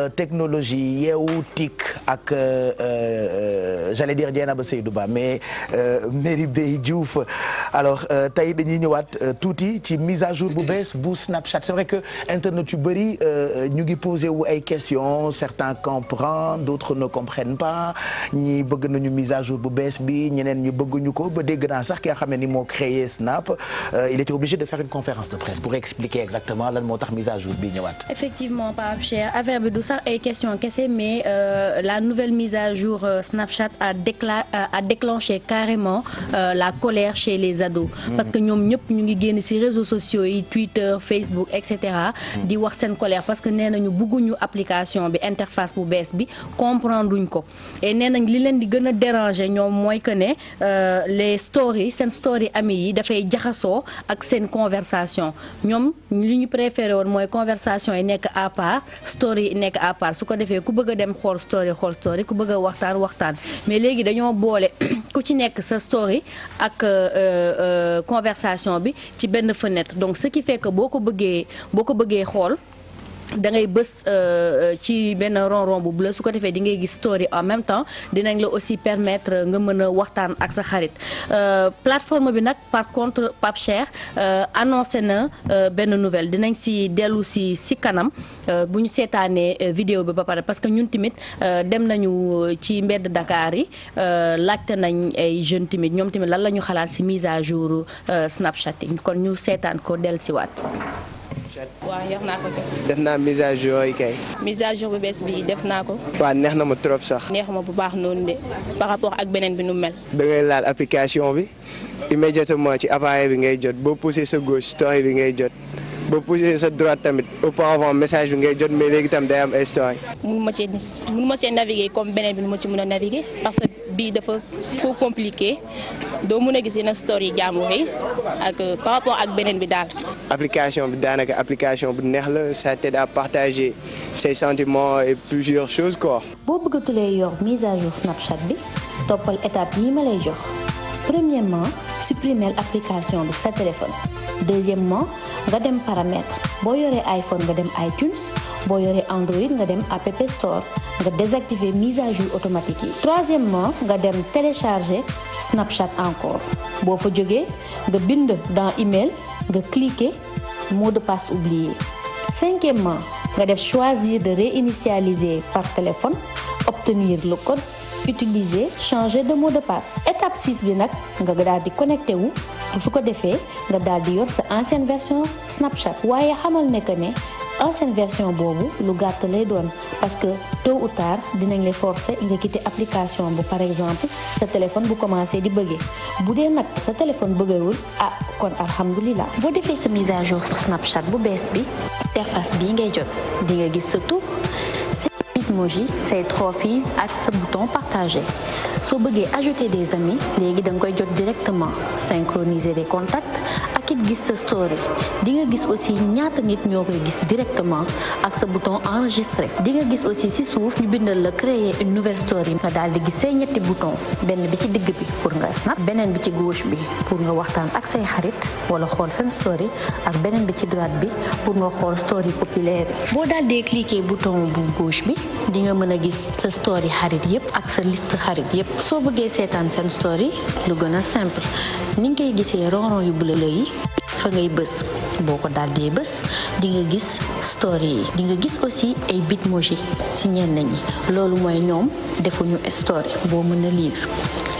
technologie yeewu TIC ak j'allais dire Dieynaba Seydou Ba mais Merry Beye Diouf alors tey dañuy ñëwaat tuuti ci mise à jour bu bees bu Snapchat c'est vrai que internet yu bëri ñu ngi posé wu ay questions certains comprennent d'autres ne comprennent pas ñi bëgg nañu mise à jour bu bees bi ñeneen ñu bëgguñu ko ba dégg naa sax ki nga xam ne ni moo créé Snap il était obligé de faire une conférence de presse pour expliquer exactement lan moo tax mise à jour bi ñëwaat. Effectivement Pape Cheikh affaire bi du sax ay questions kese mais la nouvelle mise à jour Snapchat a déclenché carrément la colère chez les ados. Parce que ñoom ñëpp ñu ngi génn ci réseaux sociaux yi Twitter Facebook et cetera. di wax seen colère parce que nee nañu bëgguñu application bi interface bu bees bi comprendre duñ ko et nee nañ li leen di gën a déranger ñoom mooy que ne les stories seen story amis yi dafay jaxasoo ak seen conversation ñoom li ñu préféré woon mooy conversation yi nekk à part story yi nekk à part su ko defee ku bëgg a dem xool story ku bëgg a waxtaan mais léegi dañoo boole ku ci nekk sa story ak conversation bi ci benn fenêtre donc ce qui fait que boo ko bëggee xool da ngay bës ci benn rond bu bleu su ko defee di ngay gis story en même temps dinañ la aussi permettre nga mën a waxtaan ak sa xarit plateforme bi nag par contre Pape Cheikh annoncé na benn nouvelle dinañ si dellu si kanam bu ñu seetaanee vidéo bi ba pare parce que ñun tamit dem nañu ci mbedd Dakar yi laajte nañ ay jeunes tamit ñoom tamit lan la ñu xalaat si mise à jour Snapchat yi kon ñu seetaan ko dellu si waat. waaw yor naa ko kay. def naa mise à jour yi kay. mise à jour bu bees bi def naa ko. waaw neex na ma trop sax. neexuma bu baax noonu de par rapport ak beneen bi nu mel. da ngay laal application bi immédiatement ci appareil bi ngay jot boo poussé sa gauche story bi ngay jot boo poussé sa droite tamit auparavant message bi ngay jot mais léegi tam day am ay story. mënu ma cee naviguer comme beneen bi nu ma ci mën a naviguer parce que bii dafa trop compliqué doo mën a gis yenn story jàmbur yi ak par rapport ak beneen bi daal. application bi daanaka application bu neex la ça t'aide à partager ses sentiments et plusieurs choses quoi. boo bëggatulee yor mise à jour Snapchat bi toppal étape yi ma lay jox premièrement supprimer application bi sa téléphone deuxièmement nga dem paramètres boo yoree iPhone nga dem iTunes boo yoree Android nga dem App Store nga désactiver mise à jour automatique yi troisièmement nga dem télécharger Snapchat encore boo fa jógee nga bind dans email nga cliquer mot de passe oublié cinquièmement nga def choisir de réinitialiser par téléphone obtenir le code utiliser changer de mot de passe étape 6 bi nag nga daal di connecté wu su ko defee nga daal di yor sa ancienne version Snapchat waaye xamal ne que ne ancienne version boobu lu gàtt lay doon parce que tôt ou tard dinañ lay forcer nga quitter application bu par exemple sa téléphone bu commencé di bëggee bu dee nag sa téléphone bëggewul kon alhamdulilah boo defee sa mise à jour Snapchat bu bees bi interface bii ngay jot di nga gis sa tur Bitmoji say trophies ak sa bouton partagé soo bëggee ajouter des amis léegi da nga koy jot directement synchroniser des contacts ak it gis sa story di nga gis aussi ñaata nit ñoo koy gis directement ak sa bouton enregistré di nga gis aussi ci suuf ñu bindal la créer une nouvelle story nga daal di gis say ñetti bouton benn bi ci digg bi pour nga snap beneen bi ci gauche bi pour nga waxtaan ak say xarit wala xool seen story ak beneen bi ci droite bi pour nga xool story populaire yi boo daal di cliquer bouton bu gauche bi di nga mën a gis sa story xarit yépp ak sa liste xarit yépp soo bëggee seetaan seen story lu gën a simple ni nga koy gisee ronron yu bleu yi fa ngay bës boo ko daal di bës di nga gis story yi di nga gis aussi ay bitmoji ci ñenn ñi loolu mooy ñoom defuñu story boo mën a lire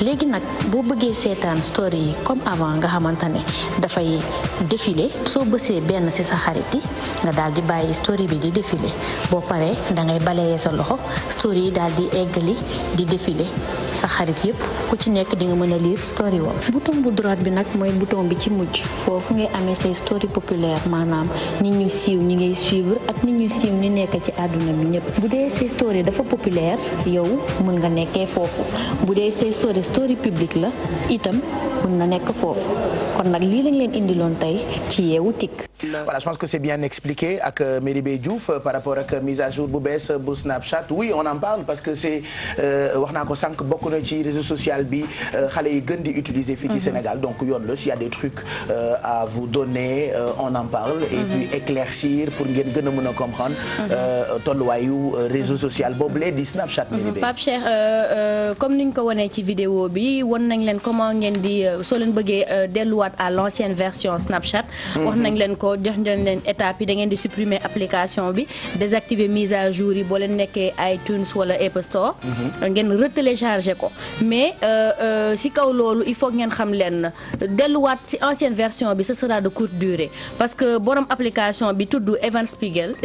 léegi nag boo bëggee seetaan story yi comme avant nga xamante ne dafay défilé soo bësee benn ci sa xarit yi nga daal di bàyyi story bi di défilé boo paree da ngay balayer sa loxo story yi daal di eggali di défilé sa xarit yépp ku ci nekk di nga mën a lire story wam bouton bu droite bi nag mooy bouton bi ci mujj foofu ngay amee say story populaire maanaam nit ñu siiw ñi ngay suivre ak nit ñu siiw ñi nekk ci àdduna bi ñëpp bu dee say story dafa populaire yow mën nga nekkee foofu bu dee say story publique la itam mën na nekk foofu kon nag lii lañ leen indiloon tey ci Yeewu TIC voilà je pense que c'est bien expliqué ak Merry Beye Diouf par rapport ak mise à jour bu bees bu Snapchat oui on en parle parce que c'est wax naa ko sànq bokk na ci réseau social bi xale yi gën di utiliser fii ci Sénégal donc yoon la s'il y a des trucs à vous donner on en parle et puis éclaircir pour ngeen gën a mën a comprendre tolluwaayu réseau social boobule di Snapchat. Pape Cheikh comme ni ñu ko wanee ci vidéo bi won nañ leen comment ngeen di soo leen bëggee delluwaat à l'ancienne version Snapchat. wax nañ leen ko jox nañ leen étape yi da ngeen di supprimer application bi désactiver mise à jour yi boo leen nekkee iTunes wala Apple Store. ngeen retélécharger ko mais si kaw loolu il faut ngeen xam leen delluwaat si ancienne version bi ce sera de courte durée parce que borom application bi tudd Evan Spiegel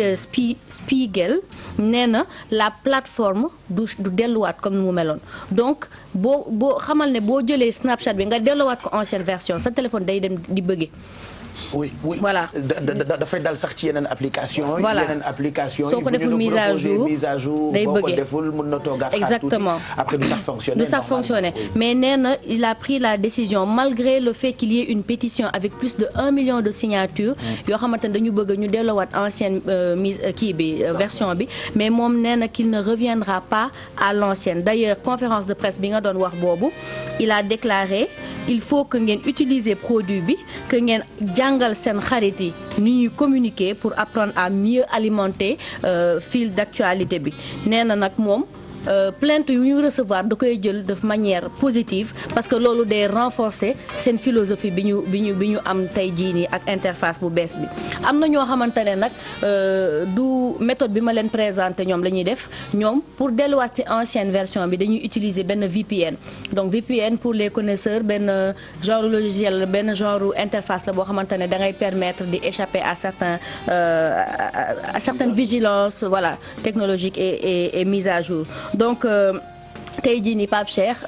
nee na la plateforme du delluwaat comme ni mu meloon donc boo xamal ne boo jëlee Snapchat bi nga delluwaat ko ancienne version sa téléphone day dem di bëgge. oui voilà dafay dal sax ci yeneen application voilà yeneen application soo ko deful mise à jour day boo ko deful mën na toogaat exactement après du sax fonctionner mais nee na il a pris la décision malgré le fait qu'il y ait une pétition avec plus de 1 million de signatures yoo xamante ne dañu bëgg ñu delloowaat ancienne mise kii bi version bi mais moom nee na qu'il ne reviendra pas à l'ancienne d'ailleurs conférence de presse bi nga doon wax boobu il a déclaré il faut que ngeen utiliser produit bi que ngeen jàngal seen xarit yi ni ñuy communiquer pour apprendre à mieux alimenter fil d'actualité bi nee na nag moom plainte yu ñu recevoir da koy jël de manière positive parce que loolu day renforcer seen philosophie bi ñu am tey jii nii ak interface bu bees bi am na ñoo xamante ne nag du méthode bi ma leen présenté ñoom la ñuy def ñoom pour delluwaat ci ancienne version bi dañuy utiliser benn VPN donc VPN pour les connaisseurs benn genre logiciel benn genre interface la boo xamante ne da ngay permettre di échapper à certaines vigilances voilà technologiques et mise à jour donc tey jii nii Pape Cheikh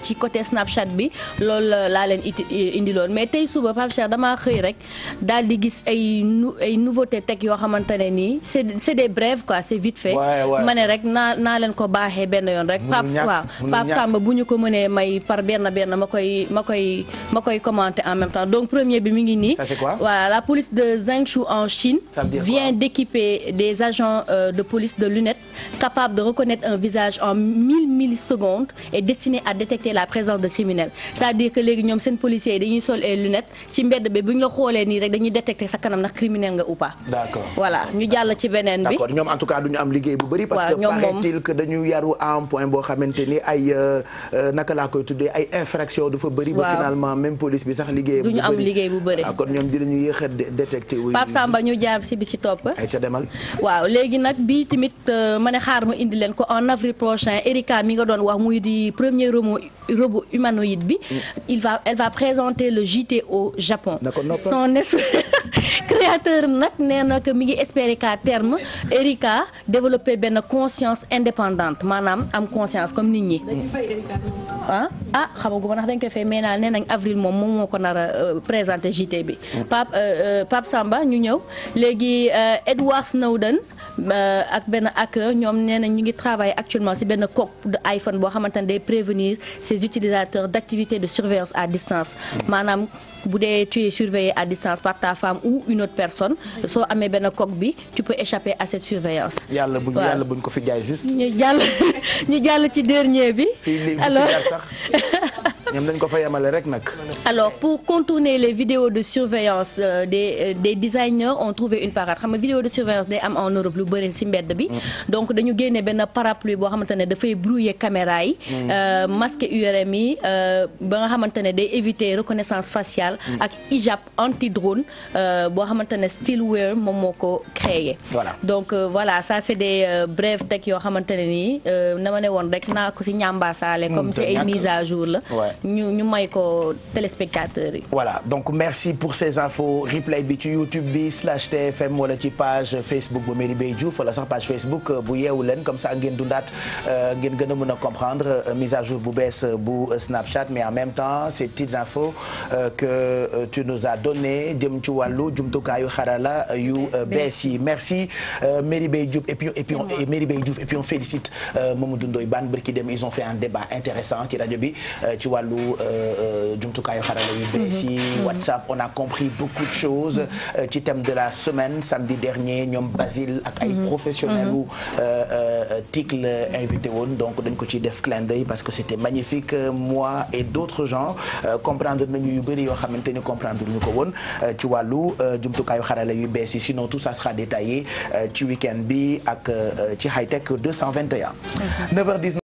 ci côté Snapchat bi loolu laa leen indiloon mais tey suba Pape Cheikh damaa xëy rek daal di gis ay nouveauté tech yoo xamante ne nii c'est des brèves quoi c'est vite fait. ma ne rek naa leen ko baaxee benn yoon rek. Pape Samba bu ñu ko mënee may par benn ma koy commenter en même temps donc premier bi mi ngi nii. Ça c'est quoi? Voilà, la police de Zhengzhou en Chine vient d'équiper des agents de police de lunettes capables de reconnaître un visage en 1000 millisecondes est destiné à détecter la présence de criminels c'est-à-dire que léegi ñoom seen policiers yi dañuy sol ay lunettes ci mbedd bi bu ñu la xoolee nii rek dañuy détecter sa kanam ndax criminel nga ou pas. D'accord voilà ñu jàll ci beneen bi. d'accord ñoom en tout cas duñu am liggéey bu bari. parce que paraît-il que dañu yaru à un point boo xamante ni ay naka laa koy tuddee ay infractions dafa bari. ba finalement même police bi sax liggéey. duñu am liggéey bu bari. kon ñoom dinañu yéex a détecter. Pape Samba ñu jaar ci bi ci topp. ay ca demal. waaw léegi nag bii tamit ma ne xaar ma indi leen ko en avril prochain Erika mi nga doon wax muy di premier robot humanoïde bi elle va présenter le JT au Japon. Son créateur nag nee na que mi ngi espérer qu'à terme Erika développer benn conscience indépendante maanaam am conscience comme nit ñi. xamagu ma ndax dañ koy fay mais nee nañ avril moom moo ko nar a présenter JT bi. Pape Samba ñu ñëw léegi Edward Snowden ak benn hacker ñoom nee nañ ñu ngi travailler actuellement ci benn coque de iPhone boo xamante ne day prévenir ses utilisateurs d'activités de surveillance à distance maanaam bu dee tu es surveillé à distance par ta femme ou une autre personne soo amee benn coque bi tu peux échapper à cette surveillance. yàlla buñ ko fi jaay juste. ñu jàll ci dernier bi. alors ñoom dañ ko fa yemale rek nag. alors pour contourner les vidéos de surveillance des designers ont trouvé une parade xam nga vidéo de surveillance day am en Europe lu bëri ci mbedd bi. donc dañu génne benn parapluie boo xamante ne dafay brouiller caméra yi. masque URM yi ba nga xamante ne day éviter reconnaissance faciale. ak hijab anti drone boo xamante ne Steelwear moom moo ko créé. voilà donc voilà ça c'est des brèves tech yoo xamante ne nii na ma ne woon rek naa ko ci ñambaasaale comme c'est ay mise à jour la. ñu may ko téléspectateurs yi. voilà donc merci pour ces infos replay bi ci YouTube bi /TFM wala ci page Facebook bu Merry Beye Diouf wala sax page Facebook bu yeewu leen comme ça ngeen dundaat ngeen gën a mën a comprendre mise à jour bu bees bu Snapchat mais en même temps ces petites infos que tu nous as donné jëm ci wàllu jumtukaayu xarala yu bees yi merci Merry Beye Diouf et puis on félicite Mamadou Ndoye Bane barki dem ils ont fait un débat intéressant ci rajo bi ci wàllu wàllu jumtukaayu xarala yu bees yi WhatsApp on a compris beaucoup de choses ci thème de la semaine samedi dernier ñoom Basile ak ay professionnels u TIC la invité woon donc dañ ko ciy def clin d'œil parce que c'était magnifique moi et d'autres gens comprendre nañu yu bëri yoo xamante ni comprendre ñu ko woon ci wàllu jumtukaayu xarala yu bees yi sinon tout ça sera détaillé ci week-end bi ak ci High Tech 221 9h19